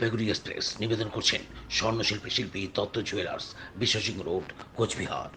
Jalpaiguri express নিবেদন করছেন স্বর্ণশিল্পী শিল্পী দত্ত জুয়েলার্স, বিশ্বসিংহ রোড, কোচবিহার।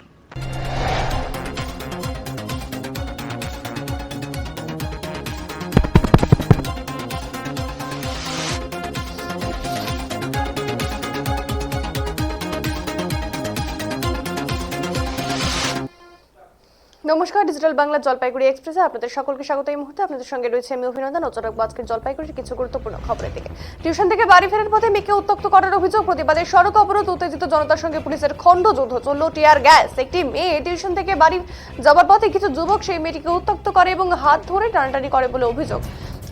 নমস্কার, ডিজিটাল বাংলা জলপাইগুড়ি এক্সপ্রেসে আপনাদের সকলকে স্বাগত। এই মুহূর্তে আপনাদের সঙ্গে রয়েছে আমি অভিনন্দন ও চটক আজকের জলপাইগুড়ির কিছু গুরুত্বপূর্ণ খবরের দিকে। টিউশন থেকে বাড়ি ফেরার পথে মেয়েকে উত্ত্যক্ত করার অভিযোগ, প্রতিবাদে সড়ক অবরোধ, উত্তেজিত জনতার সঙ্গে পুলিশের খণ্ডযুদ্ধ, চলল টিয়ার গ্যাস। একটি মেয়ে টিউশন থেকে বাড়ি যাওয়ার পথে কিছু যুবক সেই মেয়েটিকে উত্ত্যক্ত করে এবং হাত ধরে টানাটানি করে বলে অভিযোগ।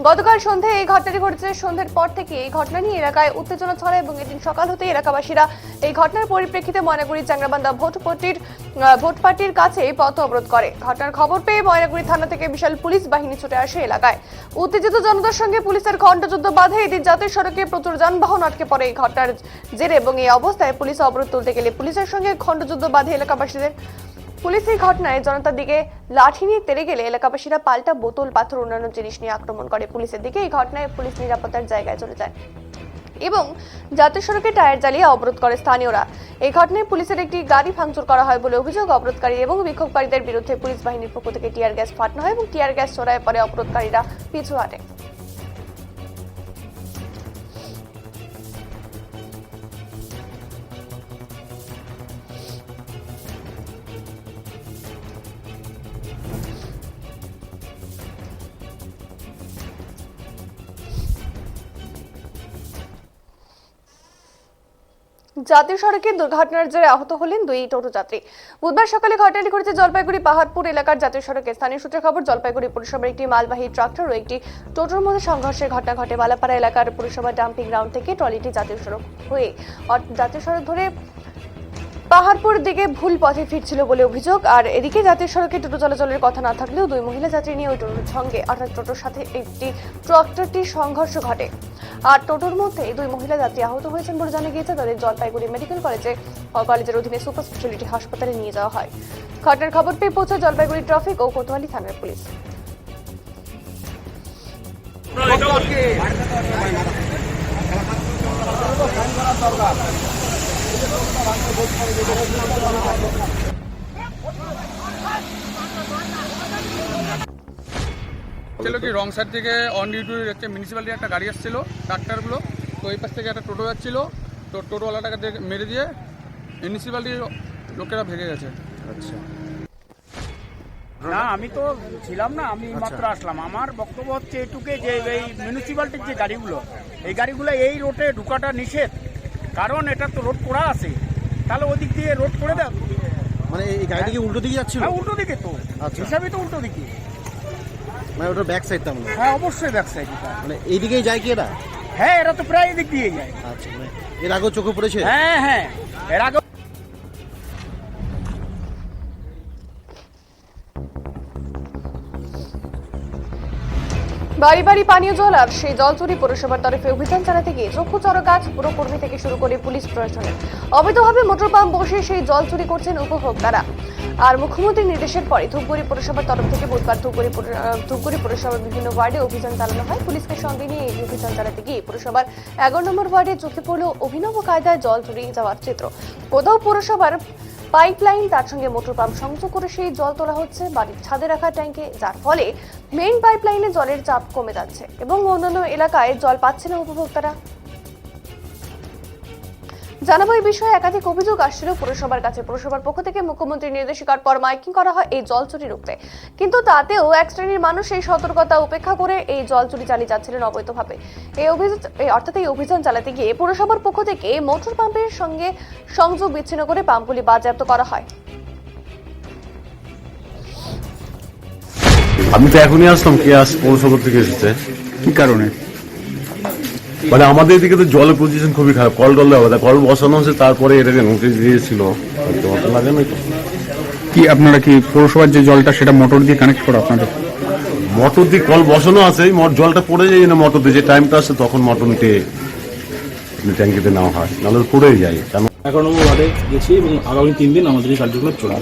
গতকাল সন্ধ্যায় এই ঘটনাটি ঘটেছে। সন্ধ্যার পর থেকে এই ঘটনা নিয়ে এলাকায় উত্তেজনা ছড়ায় এবং এদিন সকাল হতে এলাকাবাসীরা এই ঘটনার পরিপ্রেক্ষিতে ময়নাগুড়ি চাংরাবান্ধা ভোটপাটির কাছে পথ অবরোধ করে। ঘটনার খবর পেয়ে ময়নাগুড়ি থানা থেকে বিশাল পুলিশ বাহিনী ছুটে আসে এলাকায়। উত্তেজিত জনতার সঙ্গে পুলিশের খণ্ডযুদ্ধ বাধে। এদিন জাতীয় সড়কে প্রচুর যানবাহন আটকে পড়ে এই ঘটনার জেরে এবং এই অবস্থায় পুলিশ অবরোধ তুলতে গেলে পুলিশের সঙ্গে খণ্ডযুদ্ধ বাধে এলাকাবাসীদের। পুলিশ এই ঘটনায় জনতার দিকে লাঠি নিয়ে তেড়ে গেলে এলাকাবাসীরা পাল্টা বোতল, পাথর, অন্যান্য জিনিস নিয়ে আক্রমণ করে পুলিশের দিকে। এই ঘটনায় পুলিশ নিরাপত্তার জায়গায় চলে যায় এবং জাতীয় সড়কে টায়ার জ্বালিয়ে অবরোধ করে স্থানীয়রা। এই ঘটনায় পুলিশের একটি গাড়ি ভাঙচুর করা হয় বলে অভিযোগ। অবরোধকারী এবং বিক্ষোভকারীদের বিরুদ্ধে পুলিশ বাহিনীর পক্ষ থেকে টিয়ার গ্যাস ফাটানো হয় এবং টিয়ার গ্যাস ছোড়ায় পরে অবরোধকারীরা পিছু হাঁটে। জাতীয় সড়কে দুর্ঘটনার জেরে আহত হলেন দুই টোটো যাত্রী। বুধবার সকালে ঘটনাটি ঘটেছে জলপাইগুড়ি পাহাড়পুর এলাকার জাতীয় সড়কে। স্থানীয় সূত্রে খবর, জলপাইগুড়ি পুরসভার একটি মালবাহী ট্রাক্টর ও একটি টোটোর মধ্যে সংঘর্ষের ঘটনা ঘটে। বালাপাড়া এলাকার পুরসভা ডাম্পিং গ্রাউন্ড থেকে ট্রলিটি জাতীয় সড়ক ধরে পাহাড়পুর দিকে ভুল পথে ফিরছিল বলে অভিযোগ। আর এদিকে জাতীয় সড়কে টোটো চলাচলের কথা না থাকলেও দুই মহিলা যাত্রী নিয়ে ওই টোটোর সঙ্গে অর্থাৎ টোটোর সাথে একটি ট্রাক্টরটির সংঘর্ষ ঘটে। আর টোটোর মধ্যে দুই মহিলা যাত্রী আহত হয়েছেন বলে জানা গিয়েছে। তাদের জলপাইগুড়ি মেডিকেল কলেজের অধীনে সুপার স্পেশালিটি হাসপাতালে নিয়ে যাওয়া হয়। ঘটনার খবর পেয়ে পৌঁছায় জলপাইগুড়ি ট্রাফিক ও কোতোয়ালি থানার পুলিশ। ছিল কি রং সাইড থেকে অন ডিউটি হচ্ছে মিউনিসিপ্যালিটির একটা গাড়ি আসছিল ট্রাক্টরগুলো, তো এই পাশ থেকে একটা টোটো যাচ্ছিল, তো টোটোওয়ালাটাকে মেরে দিয়ে মিউনিসিপ্যালিটির লোকেরা ভেঙে গেছে। আচ্ছা, না আমি তো ছিলাম না, আমি মাত্র আসলাম। আমার বক্তব্য হচ্ছে এটুকে যে এই মিউনিসিপ্যালিটির যে গাড়িগুলো, এই গাড়িগুলো এই রোডে ঢুকাটা নিষেধ, কারণ এটা তো রোড পোড়া আছে, তাহলে ওদিক দিয়ে রোড করে দেয়। মানে এই গাড়িটা কি উল্টো দিকে যাচ্ছিল? হ্যাঁ উল্টো দিকে তো, আচ্ছা। হিসাবে তো উল্টো দিকে। মানে ওটা ব্যাক সাইড তার মানে? হ্যাঁ অবশ্যই ব্যাক সাইড। মানে এই দিকেই যায় কি এরা? হ্যাঁ এরা তো প্রায় এদিক দিয়ে যায়। আচ্ছা, মানে এর আগেও চোখে পড়েছে? হ্যাঁ হ্যাঁ, এর আগে বাড়ি বাড়ি পানীয় জল আর সেই জল চুরি পুরসভার তরফে অভিযান চালাতে গিয়ে চক্ষু চড়ক পুরকর্মী থেকে শুরু করে পুলিশ প্রশাসনের। অবৈধভাবে মোটর পাম্প বসে সেই জল চুরি করছেন উপভোক্তারা। আর মুখ্যমন্ত্রীর নির্দেশের পরে ধূপগুড়ি পুরসভার তরফ থেকে বুধবার ধূপগুড়ি পুরসভার বিভিন্ন ওয়ার্ডে অভিযান চালানো হয়। পুলিশকে সঙ্গে নিয়ে এই অভিযান চালাতে গিয়ে পুরসভার 11 নম্বর ওয়ার্ডে চোখে পড়ল অভিনব কায়দায় জল চুরি যাওয়ার চিত্র। কোথাও পুরসভার পাইপলাইন, তার সঙ্গে মোটর পাম্প সংযোগ করে সেই জল তোলা হচ্ছে বাড়ির ছাদে রাখা ট্যাঙ্কে, যার ফলে মেইন পাইপলাইনে জলের চাপ কমে যাচ্ছে এবং অন্যান্য এলাকায় জল পাচ্ছে না উপভোক্তারা। জানাবো এই বিষয়ে একাধিক অভিযোগ আসছিল পুরসভার কাছে। পুরসভার পক্ষ থেকে মুখ্যমন্ত্রীর নির্দেশিকার পর মাইকিং করা হয় এই জল চুরি রুখতে, কিন্তু তাতেও এক শ্রেণীর মানুষ এই সতর্কতা উপেক্ষা করে এই জল চুরি চালিয়ে যাচ্ছিলেন অবৈধভাবে। এই অভিযান চালাতে গিয়ে পুরসভার পক্ষ থেকে মোটর পাম্পের সঙ্গে সংযোগ বিচ্ছিন্ন করে পাম্পগুলি বাজেয়াপ্ত করা হয়। আমি তো এখনই আসলাম, কে পৌরসভা থেকে এসেছে? কি কারণে? মানে আমাদের এদিকে তো জলের পজিশন খুবই খারাপ, কল দেওয়া যায়, কল বসানো হচ্ছে, তারপরে এটাকে নোটিশ দিয়েছিল। লাগে না কি আপনারা কি পৌরসভার যে জলটা সেটা মোটর দিয়ে কানেক্ট করো? আপনাদের মোটর দিয়ে কল বসানো আছে, জলটা পড়ে যায় না মোটর দিয়ে, যে টাইমটা আসে তখন মোটর নিতে ট্যাঙ্কিতে নেওয়া হয়, নাহলে পড়েই যায়। কেন 11 নম্বর ওয়ার্ডে গেছি এবং আগামী 3 দিন আমাদের এই কার্যক্রম চলবে।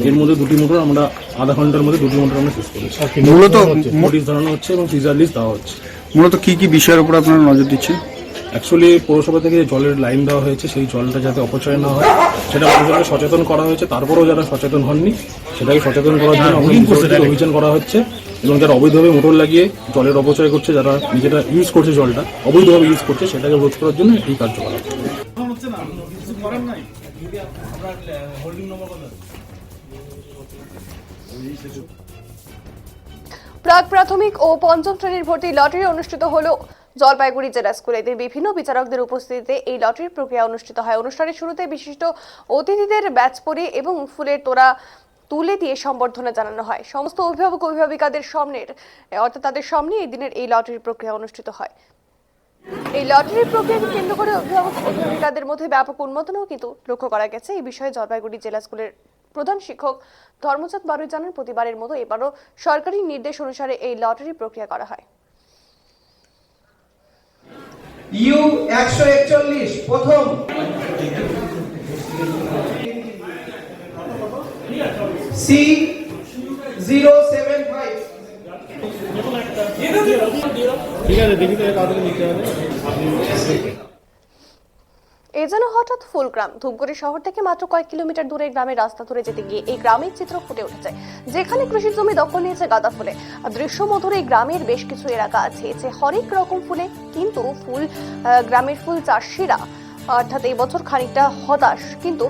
এর মধ্যে 2টি মোটর আমরা আধা ঘন্টার মধ্যে 2টি মোটর আমরা শেষ করেছি। মূলত নোটিশ ধরানো হচ্ছে এবং সিজার লিস্ট দেওয়া হচ্ছে। মূলত কি কি বিষয়ের উপর আপনারা নজর দিচ্ছেন? অ্যাকচুয়ালি পৌরসভা থেকে যে জলের লাইন দেওয়া হয়েছে সেই জলটা যাতে অপচয় না হয় সেটা মানুষজনকে সচেতন করা হয়েছে। তারপরেও যারা সচেতন হননি সেটাকে সচেতন করার জন্য অভিযান করা হচ্ছে এবং যারা অবৈধভাবে মোটর লাগিয়ে জলের অপচয় করছে, যারা নিজেরা ইউজ করছে জলটা অবৈধভাবে ইউজ করছে, সেটাকে রোধ করার জন্য এই কার্যকলাপ। প্রাক প্রাথমিক ও পঞ্চম শ্রেণীর ভর্তি লটারি অনুষ্ঠিত হলো জলপাইগুড়ি জেলা স্কুলে। এদের বিভিন্ন বিচারকদের উপস্থিতিতে এই লটারির প্রক্রিয়া অনুষ্ঠিত হয়। অনুষ্ঠানের শুরুতে বিশিষ্ট অতিথিদের ব্যাচ পরে এবং ফুলের তোড়া তুলে দিয়ে সম্বর্ধনা জানানো হয়। সমস্ত অভিভাবক অভিভাবিকাদের তাদের সামনে এই দিনের এই লটারির প্রক্রিয়া অনুষ্ঠিত হয়। এই লটারির প্রক্রিয়াকে কেন্দ্র করে অভিভাবক অভিভাবিকাদের মধ্যে ব্যাপক উন্মাদনাও কিন্তু লক্ষ্য করা গেছে। এই বিষয়ে জলপাইগুড়ি জেলা স্কুলের প্রধান শিক্ষক ধর্মচাঁদ বারুই জানান, প্রতিবারের মতো এবারও সরকারি নির্দেশ অনুসারে এই লটারি প্রক্রিয়া করা হয়। ইউ 141 প্রথম সি 075 ঠিক আছে, দেখি তাড়াতাড়ি নিতে হবে। এ যেন হঠাৎ ফুলগ্রাম। ধূপগুড়ি শহর থেকে মাত্র কয়েক কিলোমিটার দূরে গ্রামের রাস্তা ধরে যেতে গিয়ে এই গ্রামের চিত্র ফুটে উঠেছে, যেখানে কৃষি জমি দখল নিয়েছে গাঁদা ফুলে। দৃশ্যমধুর এই গ্রামের বেশ কিছু এলাকা আছে হরেক রকম ফুলে, কিন্তু গ্রামের ফুল চাষিরা অর্থাৎ এই বছর খানিকটা হতাশ। কিন্তু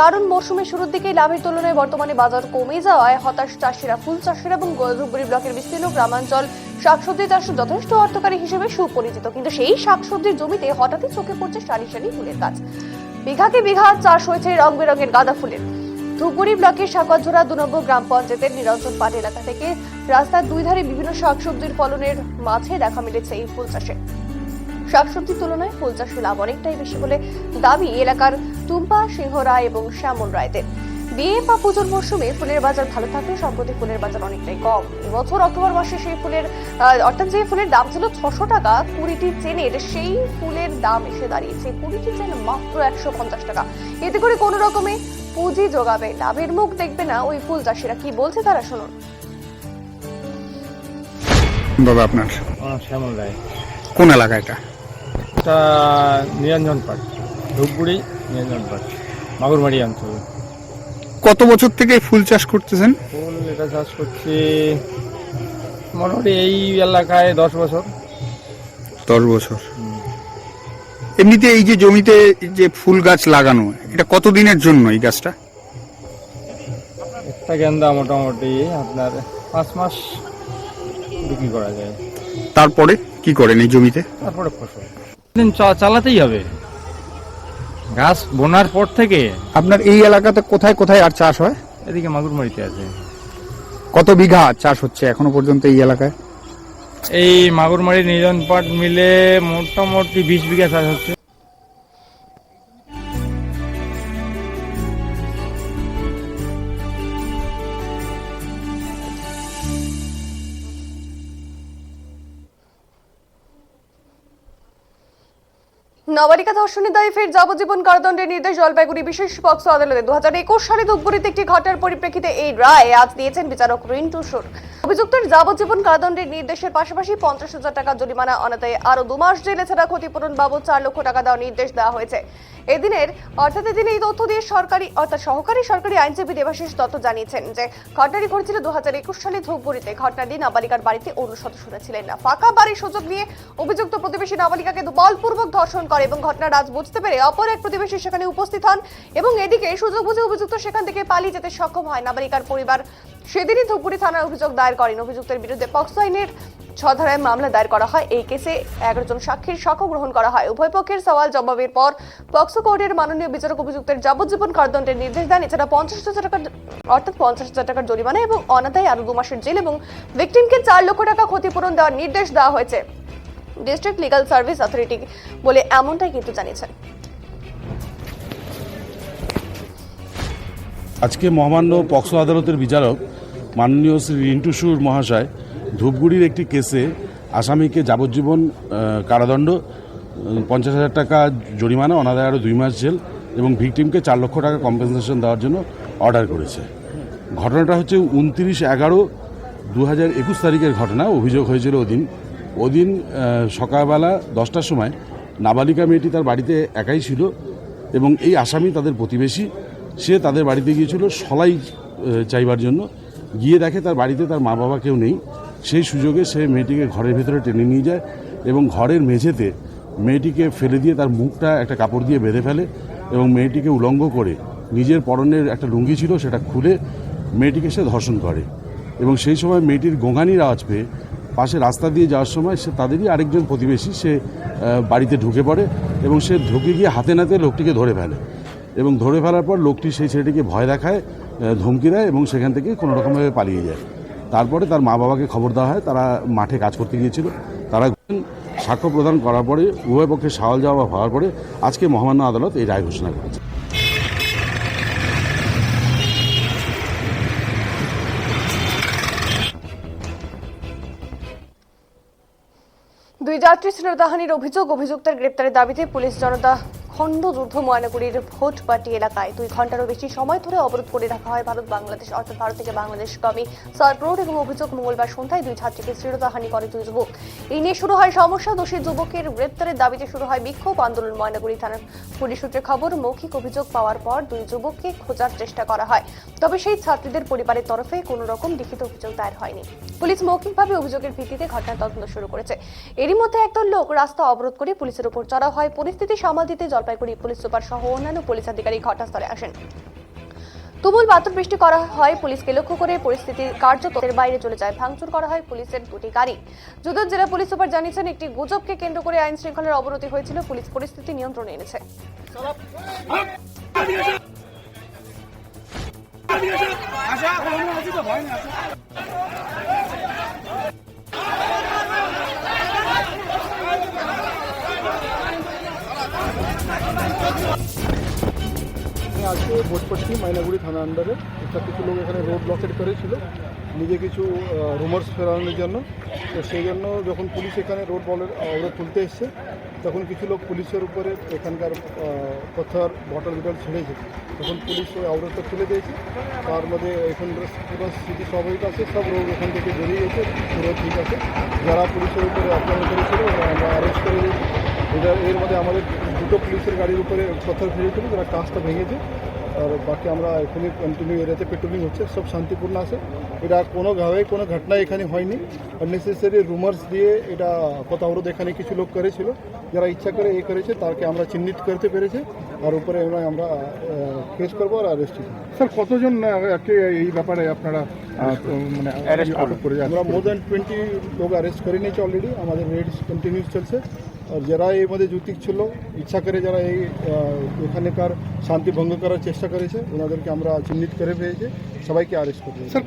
কারণ মৌসুমের শুরুর দিকে লাভের তুলনায় বর্তমানে বাজার কমে যাওয়ায় হতাশ চাষিরা, ফুল চাষিরা এবং ধূপগুড়ি ব্লকের বিস্তীর্ণ গ্রামাঞ্চল শাকসবজি চাষ যথেষ্ট অর্থকারী হিসেবে সুপরিচিত। কিন্তু সেই শাকসবজির জমিতে হঠাৎই চোখে পড়ছে সারি সারি ফুলের গাছ। বিঘাকে বিঘা চাষ হয়েছে রং বেরঙের গাঁদা ফুলের। ধূপগুড়ি ব্লকের সাকতঝোড়া 2 নম্বর গ্রাম পঞ্চায়েতের নিরঞ্জন পাট এলাকা থেকে রাস্তার দুই ধারে বিভিন্ন শাকসবজির ফলনের মাঝে দেখা মিলেছে এই ফুল চাষে। শাকসবজির তুলনায় ফুল চাষে লাভ অনেকটাই বেশি বলে দাবি এলাকার টুম্পা সিংহ রায় এবং শ্যামল রায়দের। বিয়ে বা পুজোর মরশুমে ফুলের বাজার ভালো থাকলেও সম্প্রতি ফুলের বাজার অনেকটাই কম। এবছর অক্টোবর মাসে সেই ফুলের অর্থাৎ যে ফুলের দাম ছিল 600 টাকা 20টি চেনের, সেই ফুলের দাম এসে দাঁড়িয়েছে 20টি চেন মাত্র 150 টাকা। এতে করে কোনো রকমে পুঁজি জোগাবে, লাভের মুখ দেখবে না ওই ফুল চাষিরা। কি বলছে তারা শুনুন। দাদা আপনার শ্যামল রায়। কোন এলাকা এটা? এটা নিরঞ্জন পাট, ধূপগুড়ি নিরঞ্জন পাট, মাগুরমারি অঞ্চল। কত বছর থেকে ফুল চাষ করতেছেন? ফুল এটা চাষ করছি মোটামুটি এই এলাকায় 10 বছর। 10 বছর। এমনিতে এই যে জমিতে যে ফুল গাছ লাগানো, এটা কতদিনের জন্য এই গাছটা? একটা গেন্দা মোটামুটি আপনার 5 মাস বিক্রি করা যায়। তারপরে কি করেন এই জমিতে? তারপরে ফসল দিন চালাতেই হবে। গাছ বোনার পর থেকে আপনার এই এলাকাতে কোথায় কোথায় আর চাষ হয়? এদিকে মাগুরমারিতে আছে। কত বিঘা চাষ হচ্ছে এখনো পর্যন্ত এই এলাকায়? এই মাগুরমারি নিরঞ্জন পাট মিলে মোটামুটি 20 বিঘা চাষ হচ্ছে। নাবালিকা ধর্ষণের দায়ে ফের যাবজ্জীবন কারাদণ্ডের নির্দেশ জলপাইগুড়ি বিশেষ পক্সো আদালতে। 2021 সালে ধূপগুড়িতে একটি ঘটনার পরিপ্রেক্ষিতে এই রায় আজ দিয়েছেন বিচারক রিন্টু সুর। অভিযুক্তের যাবজ্জীবন কারাদণ্ডের নির্দেশের পাশাপাশি 50,000 টাকা জরিমানা অনাদায়ে আরো 2 মাস জেলে ছাড়া ক্ষতিপূরণ বাবদ 4 লক্ষ টাকা দেওয়ার নির্দেশ দেওয়া হয়েছে। এদিন এই তথ্য দিয়ে সহকারী সরকারি আইনজীবী দেবাশিস দত্ত জানিয়েছেন যে ঘটনাটি ঘটেছিল 2021 সালে ধূপগুড়িতে। ঘটনার দিন নাবালিকার বাড়িতে অন্য সদস্যরা ছিলেন না। ফাঁকা বাড়ির সুযোগ নিয়ে অভিযুক্ত প্রতিবেশী নাবালিকাকে বলপূর্বক ধর্ষণ করে এবং ঘটনার রাজ বুঝতে পেরে অপর এক প্রতিবেশী সেখানে উপস্থিত হন এবং এদিকে সুযোগ বুঝে অভিযুক্ত সেখান থেকে পালিয়ে যেতে সক্ষম হয়। নাবালিকার পরিবার সেদিনই ধূপগুড়ি থানায় অভিযোগ দায়ের করেন। অভিযুক্তের বিরুদ্ধে পক্সো আইনের 6 ধারায় মামলা দায়ের করা হয়। এই কেসে 11 জন সাক্ষীর সাক্ষ্য গ্রহণ করা হয়। উভয় পক্ষের সওয়াল জবাবের পর পক্সো কোর্টের মাননীয় বিচারক অভিযুক্তের যাবজ্জীবন কারাদণ্ডের নির্দেশ দেন। এছাড়া 50,000 টাকার জরিমানা এবং অনাদায়ে আরো 2 মাসের জেল এবং ভিকটিমকে 4 লক্ষ টাকা ক্ষতিপূরণ দেওয়ার নির্দেশ দেওয়া হয়েছে। ডিস্ট্রিক্ট লিগ্যাল সার্ভিস অথরিটি বলে এমনটাই কিন্তু জানিয়েছেন। আজকে মহামান্য পক্সো আদালতের বিচারক মাননীয় শ্রী রিন্টু সুর মহাশয় ধূপগুড়ির একটি কেসে আসামিকে যাবজ্জীবন কারাদণ্ড, 50,000 টাকা জরিমানা, অনাদায়ে আরও 2 মাস জেল এবং ভিকটিমকে 4 লক্ষ টাকা কম্পেনসেশন দেওয়ার জন্য অর্ডার করেছে। ঘটনাটা হচ্ছে 29/11/2021 তারিখের ঘটনা। অভিযোগ হয়েছিল ওদিন সকালবেলা 10টার সময় নাবালিকা মেয়েটি তার বাড়িতে একাই ছিল এবং এই আসামি তাদের প্রতিবেশী, সে তাদের বাড়িতে গিয়েছিল সলাই চাইবার জন্য। গিয়ে দেখে তার বাড়িতে তার মা বাবা কেউ নেই। সেই সুযোগে সে মেয়েটিকে ঘরের ভেতরে টেনে নিয়ে যায় এবং ঘরের মেঝেতে মেয়েটিকে ফেলে দিয়ে তার মুখটা একটা কাপড় দিয়ে বেঁধে ফেলে এবং মেয়েটিকে উলঙ্গ করে নিজের পরনের একটা লুঙ্গি ছিল সেটা খুলে মেয়েটিকে সে ধর্ষণ করে। এবং সেই সময় মেয়েটির গোঙানির আওয়াজ পেয়ে পাশে রাস্তা দিয়ে যাওয়ার সময় সে তাদেরই আরেকজন প্রতিবেশী সে বাড়িতে ঢুকে পড়ে এবং সে ঢুকে গিয়ে হাতে নাতে লোকটিকে ধরে ফেলে এবং ধরে ফেলার পর লোকটি সেই ছেলেটিকে ভয় দেখায়, ধমকি দেয় এবং সেখান থেকে কোনো রকমভাবে পালিয়ে যায়। তারপরে তার মা বাবাকে খবর দেওয়া হয়, তারা মাঠে কাজ করতে গিয়েছিল। তারা সাক্ষ্য প্রদান করার পরে উভয় পক্ষে সওয়াল জবাব হওয়ার পরে আজকে মহামান্য আদালত এই রায় ঘোষণা করেছে। দুই যাত্রী শ্লীলতাহানির অভিযুক্তের গ্রেপ্তারের দাবিতে পুলিশ জনতা খণ্ডযুদ্ধ ময়নাগুড়ির ভোটপাটি এলাকায় 2 ঘন্টারও বেশি সময় ধরে অবরোধ করে রাখা হয় ভারত থেকে বাংলাদেশগামী সার্ক রোড এবং অভিযোগ মঙ্গলবার সন্ধ্যায় 2 ছাত্রীকে শ্লীলতাহানি করে 2 যুবক। এই নিয়ে শুরু হয় সমস্যা। দোষী যুবকের গ্রেপ্তারের দাবিতে শুরু হয় বিক্ষোভ আন্দোলন। ময়নাগুড়ি থানার পুলিশ সূত্রে খবর, মৌখিক অভিযোগ পাওয়ার পর 2 যুবককে খোঁজার চেষ্টা করা হয়, তবে সেই ছাত্রীদের পরিবারের তরফে কোনো রকম লিখিত অভিযোগ দায়ের হয়নি। পুলিশ মৌখিকভাবে অভিযোগের ভিত্তিতে ঘটনার তদন্ত শুরু করেছে। এরই মধ্যে একদল লোক রাস্তা অবরোধ করে পুলিশের উপর চড়াও হয়। পরিস্থিতি সামাল দিতে জলপাইগুড়ি পুলিশ সুপার সহ অন্যান্য পুলিশ আধিকারিক ঘটনাস্থলে আসেন। তুমুল বাতুল বৃষ্টি করা হয় পুলিশকে লক্ষ্য করে। পরিস্থিতি কার্যত বাইরে চলে যায়। ভাঙচুর করা হয় পুলিশের 2টি গাড়ি। যদিও জেলা পুলিশ সুপার জানিয়েছেন, একটি গুজবকে কেন্দ্র করে আইন শৃঙ্খলার অবনতি হয়েছিল। পুলিশ পরিস্থিতি নিয়ন্ত্রণে এনেছে। আজকে ভোটপট্টি ময়নাগুড়ি থানা আন্ডারে একটা কিছু লোক এখানে রোড ব্লকেট করেছিল নিজে কিছু রুমার্স ফেরানোর জন্য। তো সেই জন্য যখন পুলিশ এখানে রোড অবরোধ তুলতে এসছে তখন কিছু লোক পুলিশের উপরে এখানকার পাথর বটল ছেড়েছে। তখন পুলিশ ওই অবরোধটা তুলে দিয়েছে। তার মধ্যে এখানকার পুরো স্থিতি স্বাভাবিক আছে, সব রোড এখান থেকে বেরিয়ে গেছে, পুরো ঠিক আছে। যারা পুলিশের উপরে আক্রমণ করেছিল আমরা অ্যারেস্ট করে দিয়েছি। এর মধ্যে আমাদের 2টো পুলিশের গাড়ির উপরে পাথর ফেলেছিল, যারা কাজটা ভেঙেছে। আর বাকি আমরা এখানে কন্টিনিউ এরিয়াতে পেট্রোলিং হচ্ছে, সব শান্তিপূর্ণ আছে। এটা কোনোভাবে কোনো ঘটনা এখানে হয়নি। আননেসেসারি রুমার্স দিয়ে এটা পথ অবরোধ এখানে কিছু লোক করেছিল, যারা ইচ্ছা করে করেছে তাকে আমরা চিহ্নিত করতে পেরেছি। আর উপরে আমরা কেস করবো আর অ্যারেস্ট করবো। স্যার, কতজন এই ব্যাপারে আপনারা মানে অ্যারেস্ট করে? আমরা মোর দ্যান 20 লোক অ্যারেস্ট করে নিয়েছি অলরেডি। আমাদের রেড কন্টিনিউস চলছে। আর যারা এর মধ্যে যুক্তি ছিল, ইচ্ছা করে যারা এখানকার শান্তি ভঙ্গ করার চেষ্টা করেছে, ওনাদেরকে আমরা চিহ্নিত করে পেয়েছি, সবাইকে অ্যারেস্ট করবো। স্যার,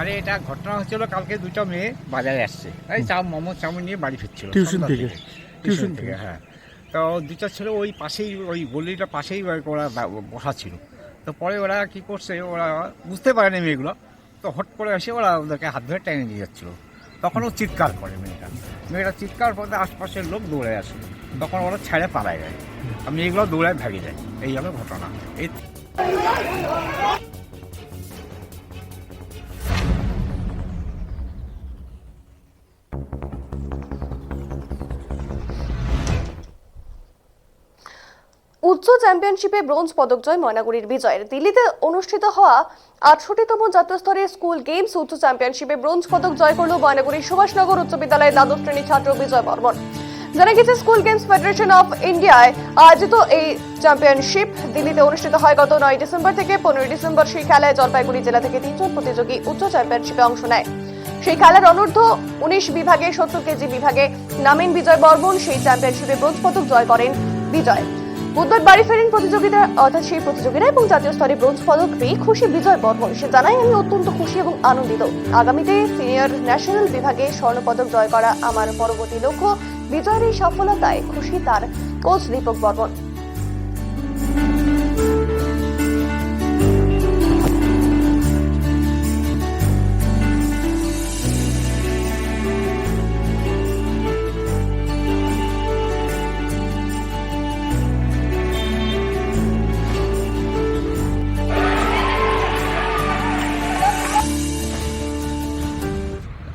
আরে এটা ঘটনা হচ্ছিল, কালকে 2টা মেয়ে বাজারে আসছে, এই মোমো চাউমিন নিয়ে বাড়ি ফিরছিল টিউশন থেকে। হ্যাঁ, তো 2টা ছেলে ওই পাশেই, ওই গলিটা পাশেই ওরা বসা ছিল। তো পরে ওরা কি করছে, ওরা বুঝতে পারেনি মেয়েগুলো, তো হট করে এসে ওরা ওদেরকে হাত ধরে টেনে নিয়ে যাচ্ছিল। তখন ও চিৎকার করে, মেয়েটা চিৎকার করতে আশপাশের লোক দৌড়ে আসে। তখন ওরা ছেড়ে পালায় যায়, আমি এগুলো দৌড়ায় ভাগিয়ে যায়। এই হলো ঘটনা। এই উচ্চ চ্যাম্পিয়নশিপে ব্রোঞ্জ পদক জয় ময়নাগুড়ির বিজয়ের। দিল্লিতে অনুষ্ঠিত হওয়া 68তম জাতীয় স্তরের স্কুল গেমস উচ্চ চ্যাম্পিয়নশিপে ব্রোঞ্জ পদক জয় করল ময়নাগুড়ির সুভাষনগর উচ্চ বিদ্যালয়ের দ্বাদশ শ্রেণীর ছাত্র বিজয় বর্মন। জানা গেছে, স্কুল গেমস ফেডারেশন অফ ইন্ডিয়ায় আয়োজিত এই চ্যাম্পিয়নশিপ দিল্লিতে অনুষ্ঠিত হয় গত 9 ডিসেম্বর থেকে 15 ডিসেম্বর। সেই খেলায় জলপাইগুড়ি জেলা থেকে 3 জন প্রতিযোগী উচ্চ চ্যাম্পিয়নশিপে অংশ নেয়। সেই খেলার অনূর্ধ্ব 19 বিভাগে 70 কেজি বিভাগে নামেন বিজয় বর্মন। সেই চ্যাম্পিয়নশিপে ব্রোঞ্জ পদক জয় করেন বিজয়। বুধবার বাড়ি ফেরেন সেই প্রতিযোগীরা এবং জাতীয় স্তরে ব্রোঞ্জ পদক পেয়ে খুশি বিজয় বর্মন। সে জানায়, আমি অত্যন্ত খুশি এবং আনন্দিত। আগামীতে সিনিয়র ন্যাশনাল বিভাগে স্বর্ণপদক জয় করা আমার পরবর্তী লক্ষ্য। বিজয়ের এই সফলতায় খুশি তার কোচ দীপক বর্মন।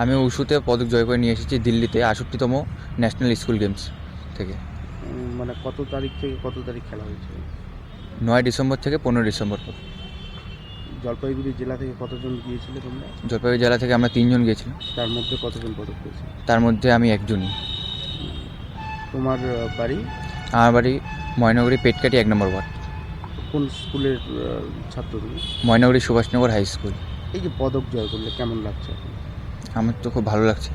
আমি উশুতে পদক জয় করে নিয়ে এসেছি দিল্লিতে 68তম ন্যাশনাল স্কুল গেমস। থেকে। মানে কত তারিখ থেকে কত তারিখ খেলা হয়েছে? 9 ডিসেম্বর থেকে 15 ডিসেম্বর। জলপাইগুড়ি জেলা থেকে কতজন গিয়েছিলে তোমরা? জলপাইগুড়ি জেলা থেকে আমরা 3 জন গিয়েছিলাম। তার মধ্যে কতজন পদক পেয়েছে? তার মধ্যে আমি একজনই। তোমার বাড়ি? আমার বাড়ি ময়নাগুড়ি পেটকাটি 1 নম্বর ওয়ার্ড। কোন স্কুলের ছাত্র তুমি? Maynaguri Subhashnagar high school. এই যে পদক জয় করলে কেমন লাগছে এখন? আমার তো খুব ভালো লাগছে।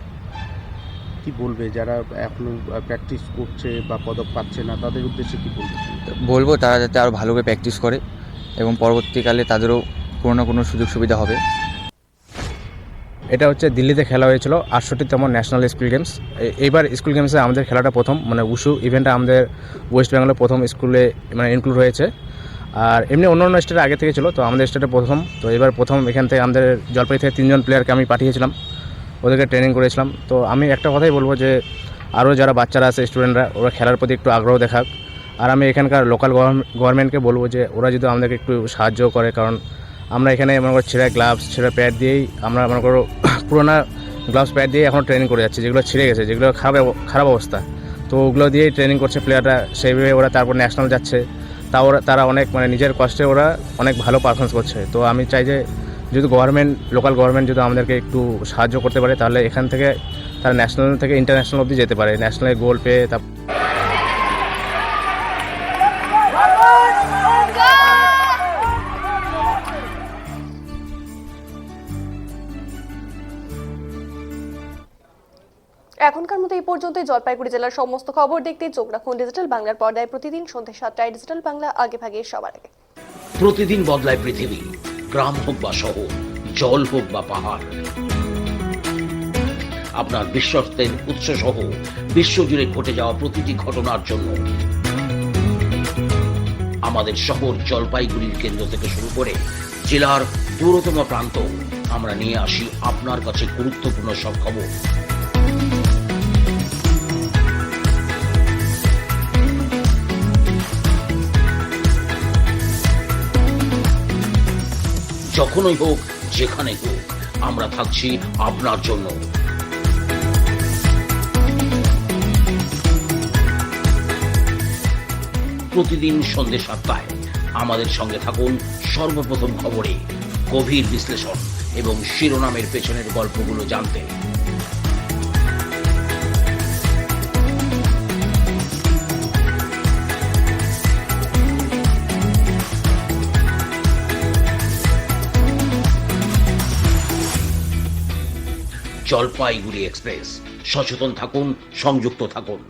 কি বলবে যারা এখনো প্র্যাকটিস করছে বা পদক পাচ্ছে না, তাদের উদ্দেশ্যে কি বলবে? বলবো তারা যাতে আরও ভালো করে প্র্যাকটিস করে এবং পরবর্তীকালে তাদেরও কোনো না কোনো সুযোগ সুবিধা হবে। এটা হচ্ছে দিল্লিতে খেলা হয়েছিল 68তম ন্যাশনাল স্কুল গেমস। এইবার স্কুল গেমসে আমাদের খেলাটা প্রথম, মানে উশু ইভেন্টটা আমাদের ওয়েস্ট বেঙ্গলের প্রথম স্কুলে মানে ইনক্লুড হয়েছে। আর এমনি অন্য অন্য স্টেটে আগে থেকে ছিল, তো আমাদের স্টেটে প্রথম। তো এবার প্রথম এখান থেকে আমাদের জলপাই থেকে 3 জন প্লেয়ারকে আমি পাঠিয়েছিলাম, ওদেরকে ট্রেনিং করেছিলাম। তো আমি একটা কথাই বলবো যে আরও যারা বাচ্চারা আছে স্টুডেন্টরা, ওরা খেলার প্রতি একটু আগ্রহ দেখাক। আর আমি এখানকার লোকাল গভর্নমেন্টকে বলবো যে ওরা যদি আমাদেরকে একটু সাহায্য করে, কারণ আমরা এখানে মনে করো ছেঁড়া গ্লাভস ছেঁড়া প্যাড দিয়েই আমরা মনে করো পুরোনো গ্লাভস প্যাড দিয়ে এখন ট্রেনিং করে যাচ্ছি, যেগুলো ছিঁড়ে গেছে, যেগুলো খারাপ অবস্থা। তো ওগুলো দিয়েই ট্রেনিং করছে প্লেয়াররা, সেইভাবে ওরা তারপর ন্যাশনাল যাচ্ছে। তারা অনেক মানে নিজের কষ্টে ওরা অনেক ভালো পারফরমেন্স করছে। তো আমি চাই যে যদি লোকাল গভর্নমেন্ট যদি আমাদেরকে একটু সাহায্য করতে পারে, তাহলে এখান থেকে তারা ন্যাশনাল থেকে ইন্টারন্যাশনাল অবধি যেতে পারে, ন্যাশনালে গোল্ড পেয়ে। এখনকার মতো এই পর্যন্তই। জলপাইগুড়ি জেলার সমস্ত খবর দেখতে চোখ রাখুন ডিজিটাল বাংলার পর্দায় প্রতিদিন সন্ধ্যা 7টায়। ডিজিটাল বাংলা, আগে ভাগে সবার আগে। প্রতিদিন বদলায় পৃথিবী, গ্রাম হোক বা শহর, জল হোক বা পাহাড়। আপনার বিশ্বস্তের উৎস সহ বিশ্বজুড়ে ঘটে যাওয়া প্রতিটি ঘটনার জন্য আমাদের শহর জলপাইগুড়ির কেন্দ্র থেকে শুরু করে জেলার দূরতম প্রান্ত, আমরা নিয়ে আসি আপনার কাছে গুরুত্বপূর্ণ সব খবর। যখনই হোক, যেখানে হোক, আমরা থাকছি আপনার জন্য। প্রতিদিন সন্ধ্যে 7টায় আমাদের সঙ্গে থাকুন সর্বপ্রথম খবরে, গভীর বিশ্লেষণ এবং শিরোনামের পেছনের গল্পগুলো জানতে। জলপাইগুড়ি এক্সপ্রেস, সচেতন থাকুন, সংযুক্ত থাকুন।